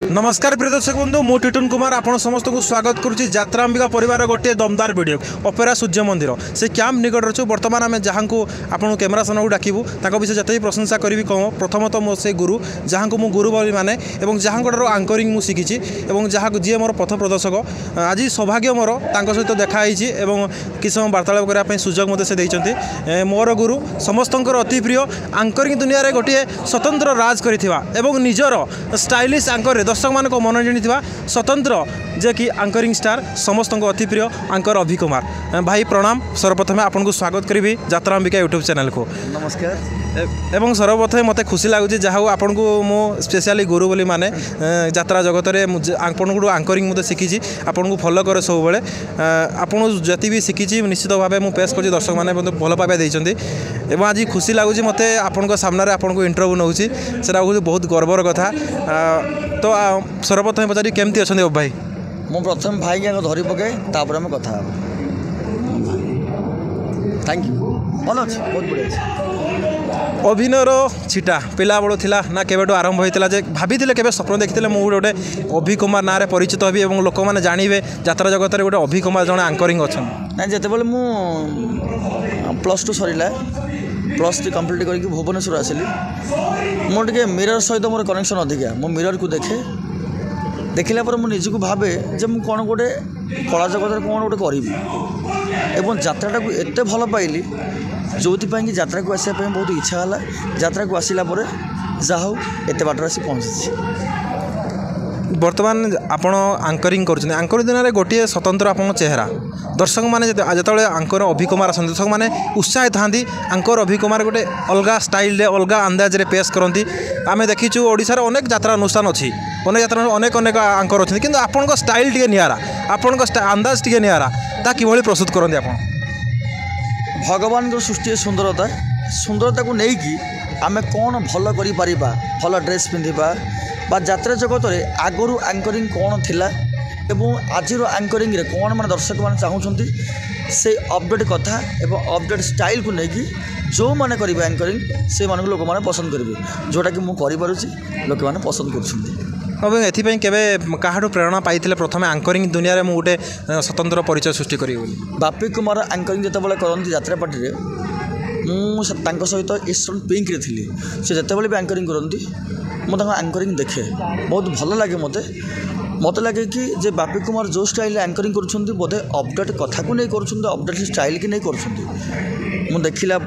नमस्कार प्रिय दर्शक बंधु मु टिटुन कुमार आपण समस्त को स्वागत करुच्ची यात्रांबिका परिवार गोटे दमदार वीडियो ऑपेरा सूर्य मंदिर से कैंप निकट अच्छु बर्तमान आम जहाँ को आपन कैमेरा सामने डाकबू विषय जिते प्रशंसा करी कम प्रथमतः मो से गुरु जहाँ को मु गुरु बोली माने एवं जहाँ आंकरिंग मु शिखी और जहाँ जी मोर पथ प्रदर्शक आज सौभाग्य मोर सहित देखाई कि समय वार्तालाप करने सुजोग मत से देते मोर गुरु समस्त अति प्रिय आंकरिंग दुनिया रे गोटे स्वतंत्र राज करिथिबा एवं निजर स्टाइलिश आंकर दर्शक मान मन जानी स्वतंत्र जे कि आंकरिंग स्टार समस्त अति प्रिय आंकर अभि कुमार भाई प्रणाम। सर्वप्रथम आपन को स्वागत करी यात्रांबिका यूट्यूब चैनल को नमस्कार। एवं सर्वप्रथम मत खुशी लगुच जहाँ आपन को मो स्पेशली गुरु बोली माने यात्रा जगत में आपन को आंकरिंग मुझे शिखी आपन को फॉलो करे सब बेले आपन जति भी शिखी निश्चित भाव मुझे पेश कर दर्शक मैंने भल पाइबा देइछन्ती एवं आज खुशी लगुच मत आपन सामने आपन को इंटरव्यू नौची सेटा बहुत गर्वर कथा। तो सर्वप्रथम पचारि केमती अच्छा भाई मु प्रथम भाई के धरी पके तापर हम कथा थैंक यू भल अच्छे बहुत बढ़िया अभिनयर छिटा पिला बड़ थिला ना केबेटो आरंभ होइतिला जे भाभी केबे स्वप्न देखिले मु गोटे अभि कुमार ना रे परिचित हेबी एवं लोक माने जानिबे यात्रा जगत रे गोटे अभि कुमार जने आंकरिंग अछन ना जेते बेले मु +2 सरीला +3 कंप्लीट करके भुवनेश्वर आसिली मोर टिके मिरर सहित मोर कनेक्शन अधिका मो मिरर को देखिला पर मु निजको भावे जे मु कोन गोटे कला जगत रे कोन गोटे करिवि एवं यात्राटा को एते भल पाइली जो कि यात्रा को आसापी बहुत इच्छा है यात्रा को आसला जा हो एत बाट आसी पहुँची। बर्तमान आपण आंकरिंग कर आंकरिंग दिन में गोटे स्वतंत्र आप चेहरा दर्शक मैंने जो आंकर अभि कुमार आस दर्शक मैंने उत्साह था आंकर अभि कुमार गोटे अलग स्टाइल अलग अंदाज रे पेश करती आम देखीचु ओडिशार अनेक यात्रा अनुष्ठान अच्छी अनेक यात्रा अनेक अनेक आंकर अच्छे कि आपण स्टाइल टी निरा आपण अंदाज टी निरा ता कि प्रस्तुत करते आप भगवान को सृष्टि सुंदरता को लेकिन आम कौन भल कर भल ड्रेस पिंधा बा यात्रा जगत रे आगरू आंकरिंग कौन थिला एवं आज आंकरिंग रे कौन मान दर्शक मान चाहूँगी से अपडेट कथा एवं अपडेट स्टाइल को लेकिन जो मैंने करेंगे आंकरिंग से मानक लोक मैंने पसंद करेंगे जोटा कि मुझे लोक मैंने पसंद कर एथिपाई केबे काहाडू प्रेरणा पाइथिले प्रथम आंकरिंग दुनिया रे मु गोटे स्वतंत्र परिचय सृष्टि करी बापी कुमार आंकरिंग जितेबाला करती यात्रा पार्टी मुझे सहित ईस्टर्न पिंक रे थी से जितेबाला भी आंकरिंग करती मुझे आंकरिंग देखे बहुत भल लगे मत लगे कि जे बापी कुमार जो स्टाइल आंकरिंग कर बोधे अपडेट कथा को नहीं कर अपडेट स्टाइल की नहीं कर देखला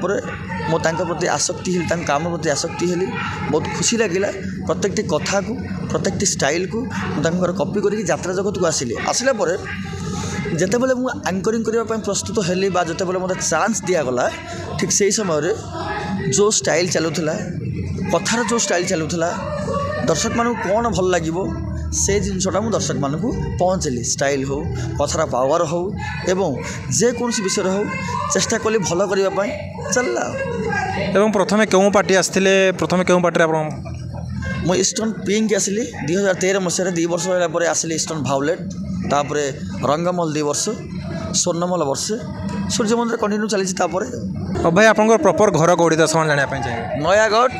मो प्रति आसक्ति हेली काम प्रति आसक्ति हेली बहुत खुशी लगिला प्रत्येकटी कथा को प्रत्येकटी स्टाइल को कॉपी करके यात्रा जगत को आसला जिते बेले मु आंकरिंग करने प्रस्तुत हेली जिते बेले मत चांस दिगला ठीक से समय जो स्टाइल चलूला कथार जो स्टाइल चलूला दर्शक मानू कौन भल लगे से जिनटा मुझे दर्शक मानक पहुँचली स्टाइल हो कथार पावर हो एवं जेकोसी विषय हो चेष्टा कली भल करने चलला। एवं प्रथमे क्यों पार्टी आसते प्रथमे क्यों पार्टी आप मु ईस्टर्न पिंक आसली 2013 मसीह 2 वर्ष होगा आसली ईस्टर्न भावलेट तापर रंगमल 2 वर्ष स्वर्णमल वर्ष सूर्य मंदिर कंटिन्यू चली भाई आप प्रॉपर घर कौड़ी दर्शक जानापी चाहिए नयागढ़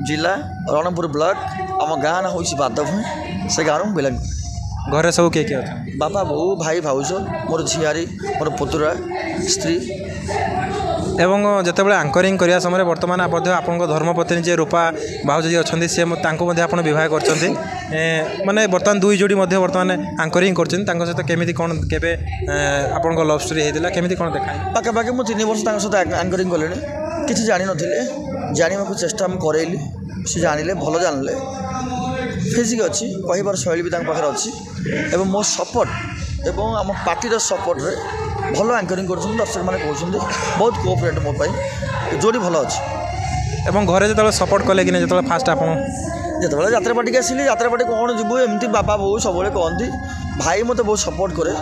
जिला रणपुर ब्लॉक आम गाँ ना हूँ बादभूमि से गाँव बिलंग घरे सब किए बापा बो भाई भाउज मोर झियारी मोर पुतुरा स्त्री एवं जितेबाला आंकरिंग करने समय बर्तमान आप धर्मपत्नी जी रूपा भाउज जी अच्छा सी आप बहुत माने बर्तमान दुई जोड़ी बर्तमान आंकरिंग कर सहित केमी कौन के आप लव स्टोरी होता केमी कौन देखा पाखापाखि मुझे 3 वर्ष सहित आंकरिंग कले किसी जान ना जानवा चेष्टा करेली से जानिले भल जानले फिजिक अच्छी कहबार शैली भी पाखे अच्छी एवं मो सपोर्ट एवं आम पार्टी सपोर्ट रे भल आंकरिंग कर दर्शक मैंने कहते बहुत कोअपरेट मोपाई जोड़ी भल अच्छी एवं घरे जो सपोर्ट कले कि जो फास्ट आप जिते यात्रा पार्टी की आसिली यात्रा पार्टी कौन जीवु एमती बापा बो सब कहती भाई मत बहुत सपोर्ट करे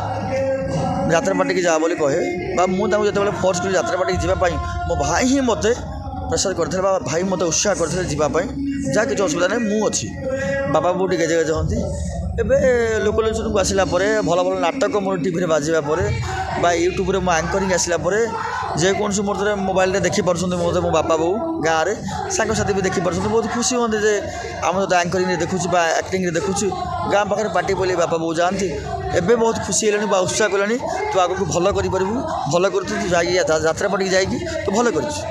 यात्रा पार्टी की जा बोली कहे मुझे जो फोर्स कर यात्रा पार्टी जावाई मो भाई ही मत प्रेसर करते भाई मत उत्साह करते जावाई जहाँ किसी असुविधा नहीं मुझे ବାପା ବୋଉ ଟିକେ ଗେଜେ ଗେଜେ ହୁଅନ୍ତି। ଏବେ ଲୋକଲୋଚନକୁ ଆସିଲା ପରେ ଭଲ ଭଲ ନାଟକ ମୋର ଟିଭିରେ ବାଜିବା ପରେ ବା ୟୁଟ୍ୟୁବରେ ମୋ ଆଙ୍କରିଂ ଆସିଲା ପରେ ଯେକୌଣସି ମୁହୂର୍ତ୍ତରେ ମୋବାଇଲରେ ଦେଖିପାରୁଛନ୍ତି ମୋତେ ମୋ ବାପା ବୋଉ ଗାଁରେ ସାଙ୍ଗସାଥି ବି ଦେଖିପାରୁଛନ୍ତି। ବହୁତ ଖୁସି ହୁଅନ୍ତି ଯେ ଆମ ସହିତ ଆଙ୍କରିଂରେ ଦେଖୁଛୁ ବା ଆକ୍ଟିଂରେ ଦେଖୁଛୁ। ଗାଁ ପାଖରେ ପାର୍ଟି ବୋଲି ବାପା ବୋଉ ଯାଆନ୍ତି। ଏବେ ବହୁତ ଖୁସି ହେଲେଣି ବା ଉତ୍ସାହ କଲେଣି ତୁ ଆଗକୁ ଭଲ କରିପାରିବୁ, ଭଲ କରୁଛୁ, ତୁ ଯାତ୍ରା ପାର୍ଟିକି ଯାଇକି ତୁ ଭଲ କରିଛୁ।